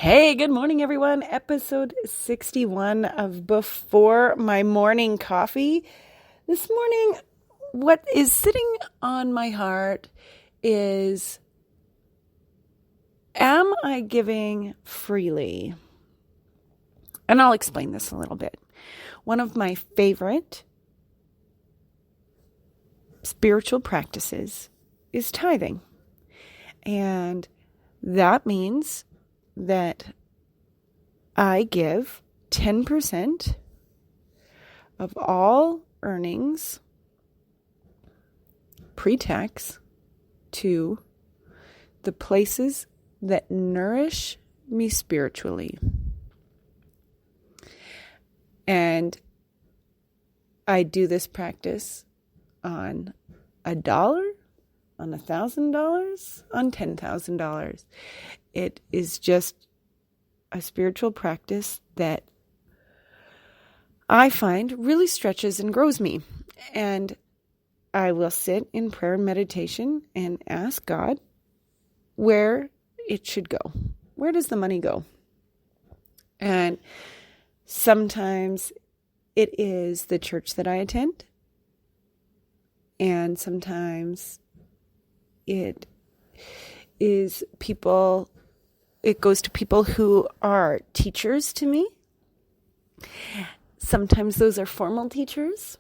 Hey, good morning, everyone. Episode 61 of Before My Morning Coffee. This morning, what is sitting on my heart is, am I giving freely? And I'll explain this a little bit. One of my favorite spiritual practices is tithing. And that means that I give 10% of all earnings pre-tax to the places that nourish me spiritually. And I do this practice on $1, on $1,000, on $10,000. It is just a spiritual practice that I find really stretches and grows me. And I will sit in prayer and meditation and ask God where it should go. Where does the money go? And sometimes it is the church that I attend. And sometimes it is people, it goes to people who are teachers to me. Sometimes those are formal teachers.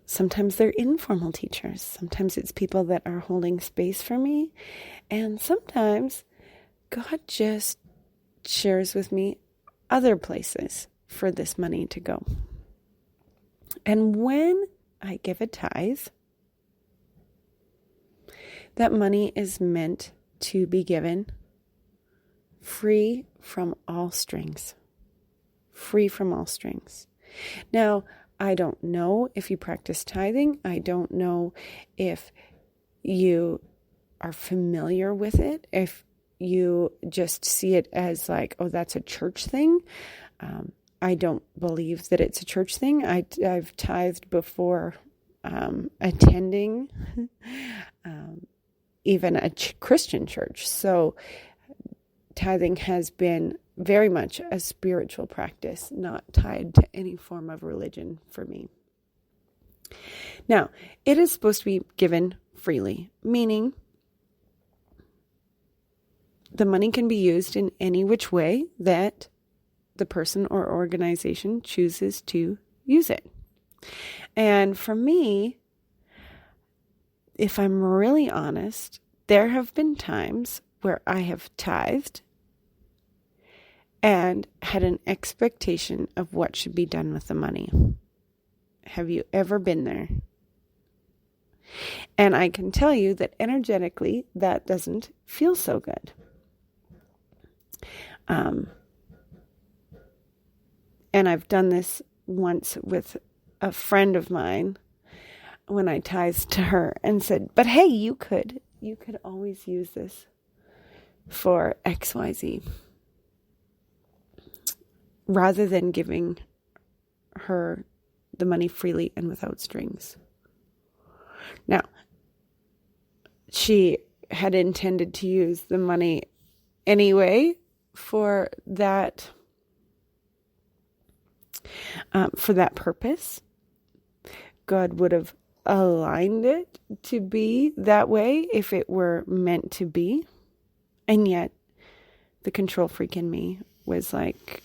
Sometimes they're informal teachers. Sometimes it's people that are holding space for me. And sometimes God just shares with me other places for this money to go. And when I give a tithe, that money is meant to be given free from all strings. Free from all strings. Now, I don't know if you practice tithing. I don't know if you are familiar with it. If you just see it as like, oh, that's a church thing. I don't believe that it's a church thing. I've tithed before attending even a Christian church. So tithing has been very much a spiritual practice, not tied to any form of religion for me. Now, it is supposed to be given freely, meaning the money can be used in any which way that the person or organization chooses to use it. And for me, if I'm really honest, there have been times where I have tithed and had an expectation of what should be done with the money. Have you ever been there? And I can tell you that energetically, that doesn't feel so good. And I've done this once with a friend of mine when I tithed to her and said, but hey, you could always use this for XYZ. Rather than giving her the money freely and without strings. Now, she had intended to use the money anyway for that purpose. God would have aligned it to be that way if it were meant to be. And yet, the control freak in me was like,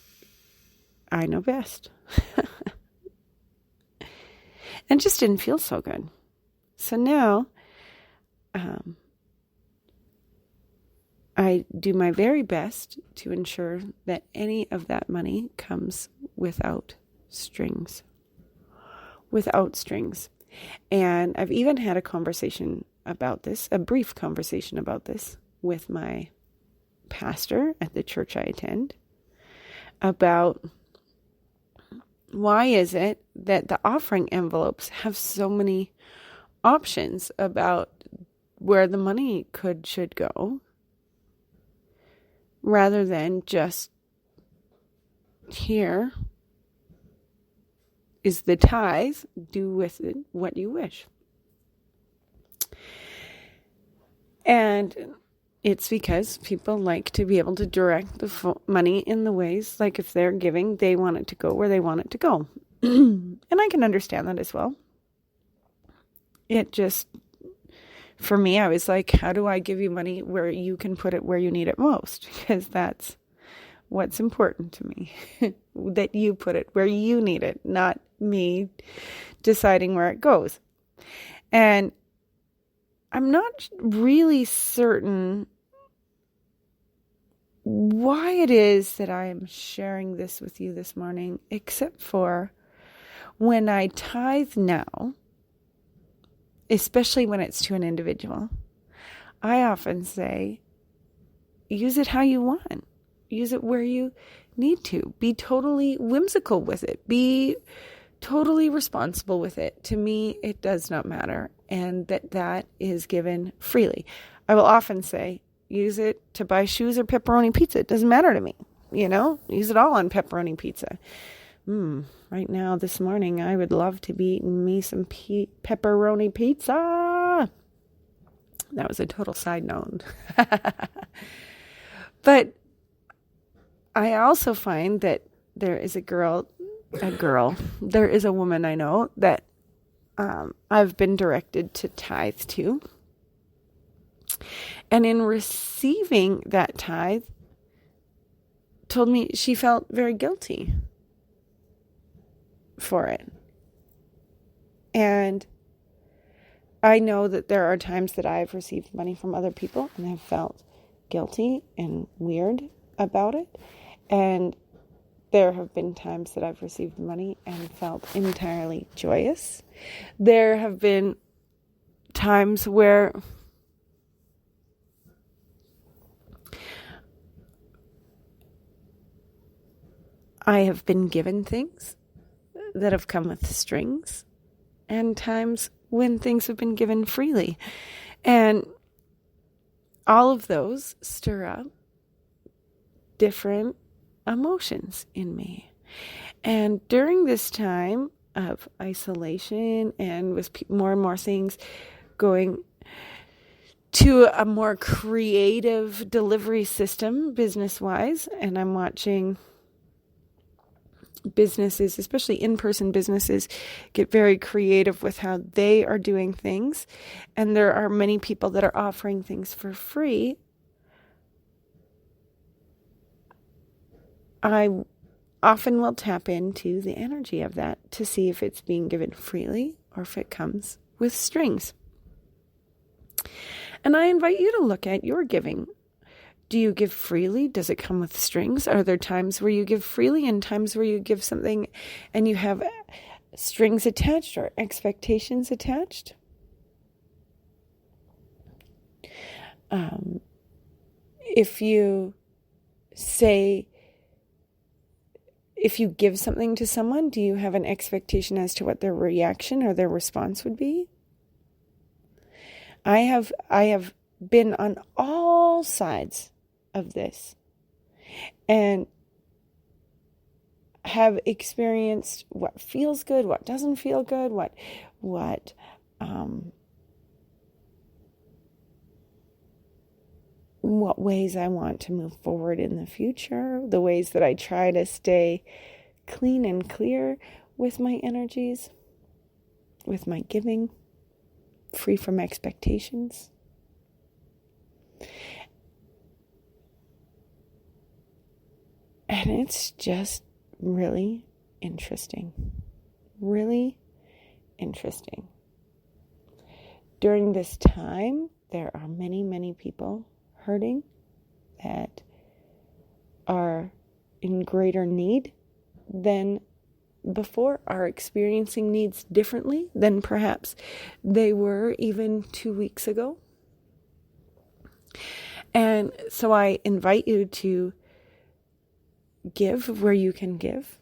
I know best. And just didn't feel so good. So now, I do my very best to ensure that any of that money comes without strings. Without strings. And I've even had a conversation about this, a brief conversation about this with my pastor at the church I attend, about why is it that the offering envelopes have so many options about where the money should go, rather than just, here is the tithe, do with it what you wish. And it's because people like to be able to direct the money in the ways, like if they're giving, they want it to go where they want it to go. And I can understand that as well. It just, for me, I was like, how do I give you money where you can put it where you need it most? Because that's what's important to me, that you put it where you need it, not me deciding where it goes. And I'm not really certain why it is that I am sharing this with you this morning, except for when I tithe now, especially when it's to an individual, I often say, use it how you want. Use it where you need to. Be totally whimsical with it. Be totally responsible with it. To me, it does not matter. And that is given freely. I will often say, use it to buy shoes or pepperoni pizza. It doesn't matter to me. Use it all on pepperoni pizza. Right now, this morning, I would love to be eating me some pepperoni pizza. That was a total side note. But I also find that there is there is a woman I know that I've been directed to tithe to. And in receiving that tithe, told me she felt very guilty for it. And I know that there are times that I've received money from other people and have felt guilty and weird about it. And there have been times that I've received money and felt entirely joyous. There have been times where I have been given things that have come with strings, and times when things have been given freely. And all of those stir up different emotions in me. And during this time of isolation and with more and more things going to a more creative delivery system business-wise, and I'm watching businesses, especially in-person businesses, get very creative with how they are doing things. And there are many people that are offering things for free. I often will tap into the energy of that to see if it's being given freely or if it comes with strings. And I invite you to look at your giving. Do you give freely? Does it come with strings? Are there times where you give freely and times where you give something and you have strings attached or expectations attached? If you give something to someone, do you have an expectation as to what their reaction or their response would be? I have been on all sides of this and have experienced what feels good, what doesn't feel good, what ways I want to move forward in the future, the ways that I try to stay clean and clear with my energies, with my giving, free from expectations. And it's just really interesting. Really interesting. During this time, there are many, many people hurting that are in greater need than before, are experiencing needs differently than perhaps they were even 2 weeks ago. And so I invite you to give where you can give.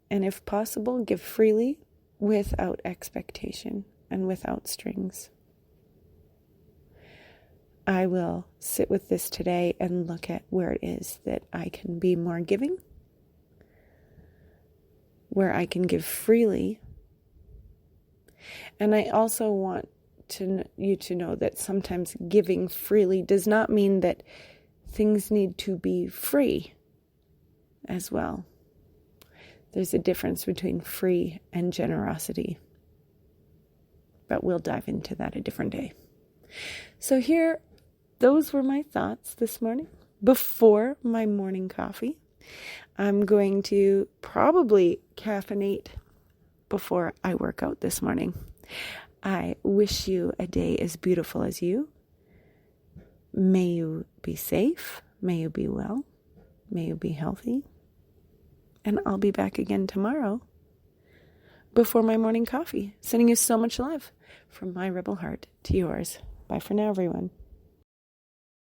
And if possible, give freely without expectation and without strings. I will sit with this today and look at where it is that I can be more giving, where I can give freely. And I also want you to know that sometimes giving freely does not mean that things need to be free as well. There's a difference between free and generosity. But we'll dive into that a different day. So those were my thoughts this morning before my morning coffee. I'm going to probably caffeinate before I work out this morning. I wish you a day as beautiful as you. May you be safe. May you be well. May you be healthy. And I'll be back again tomorrow before my morning coffee. Sending you so much love from my rebel heart to yours. Bye for now, everyone.